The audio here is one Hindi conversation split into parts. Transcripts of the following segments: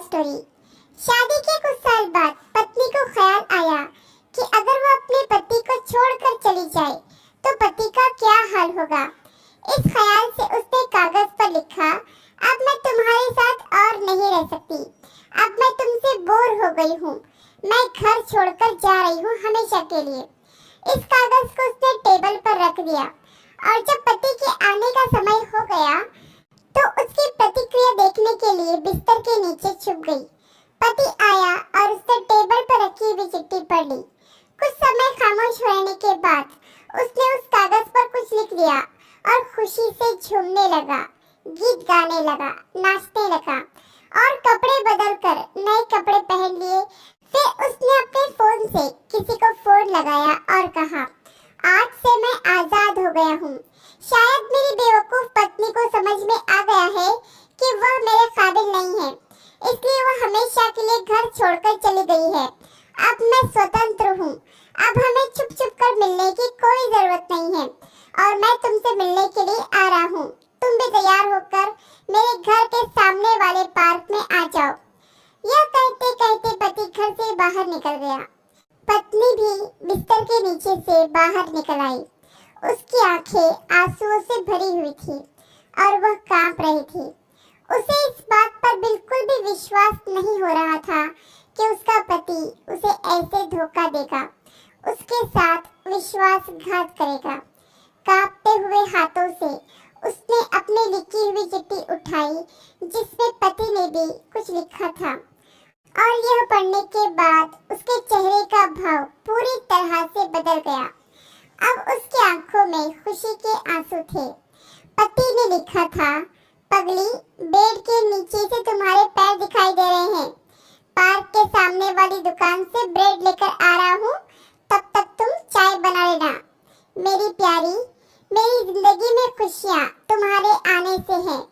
स्टोरी। शादी के कुछ साल बाद पत्नी को ख्याल आया कि अगर वो अपने पति को छोड़कर चली जाए तो पति का क्या हाल होगा। इस ख्याल से उसने कागज पर लिखा, अब मैं तुम्हारे साथ और नहीं रह सकती, अब मैं तुमसे बोर हो गई हूँ, मैं घर छोड़कर जा रही हूँ हमेशा के लिए। इस कागज को उसने टेबल पर रख दिया और जब पति के आने का समय हो गया तो उसकी प्रतिक्रिया देखने के लिए बिस्तर के नीचे छुप गई। पति आया और उसने टेबल पर रखी हुई चिट्ठी पढ़ ली। कुछ समय खामोश रहने के बाद उसने उस कागज पर कुछ लिख दिया और खुशी से झूमने लगा, गीत गाने लगा, नाचने लगा और कपड़े बदलकर नए कपड़े पहन लिए। फिर उसने अपने फोन से किसी को फोन लगाया और कहा, आज से मैं आजाद हो गया हूँ। शायद मेरी बेवकूफ पत्नी को समझ में आ गया है कि वह मेरे काबिल नहीं है, इसलिए वह हमेशा के लिए घर छोड़कर चली गई है। अब मैं स्वतंत्र हूँ, अब हमें छुप छुप कर मिलने की कोई जरूरत नहीं है और मैं तुमसे मिलने के लिए आ रहा हूँ। तुम भी तैयार होकर मेरे घर के सामने वाले पार्क में आ जाओ। यह कहते कहते पति घर से बाहर निकल गया। पत्नी भी बिस्तर के नीचे से बाहर निकल आई। उसकी आंखें आंसुओं से भरी हुई थी और वह कांप रही थी। उसे इस बात पर बिल्कुल भी विश्वास नहीं हो रहा था कि उसका पति उसे ऐसे धोखा देगा, उसके साथ विश्वासघात करेगा। कांपते हुए हाथों से उसने अपनी लिखी हुई चिट्ठी उठाई जिसमें पति ने भी कुछ लिखा था और यह पढ़ने के बाद उसके चेहरे का भाव पूरी तरह से बदल गया। अब उसकी आंखों में खुशी के आंसू थे। पति ने लिखा था, पगली, बेड के नीचे से तुम्हारे पैर दिखाई दे रहे हैं। पार्क के सामने वाली दुकान से ब्रेड लेकर आ रहा हूँ, तब तक तुम चाय बना लेना। मेरी प्यारी, मेरी जिंदगी में खुशियाँ तुम्हारे आने से हैं,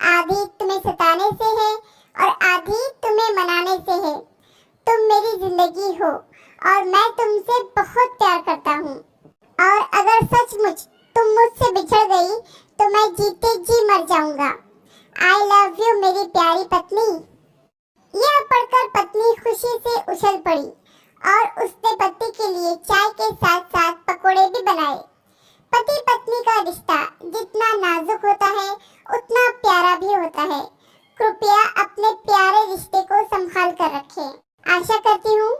आधी तुम्हें सताने से है और आधी तुम्हें मनाने से है। तुम मेरी जिंदगी हो और मैं तुमसे बहुत प्यार करता हूँ और अगर सचमुच तुम मुझसे बिछड़ गई तो मैं जीते जी मर जाऊंगा। आई लव यू मेरी प्यारी पत्नी। यह पढ़कर पत्नी खुशी से उछल पड़ी और उसने पति के लिए चाय के साथ साथ पकोड़े भी बनाए। पति पत्नी का रिश्ता जितना नाजुक होता है उतना प्यारा भी होता है। कृपया अपने प्यारे रिश्ते को संभाल कर रखें। आशा करती हूँ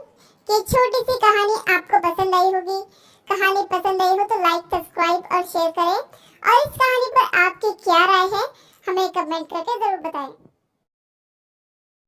कि छोटी सी कहानी आपको पसंद आई होगी। कहानी पसंद आई हो तो लाइक, सब्सक्राइब और शेयर करें और इस कहानी पर आपकी क्या राय है हमें कमेंट करके जरूर बताएं।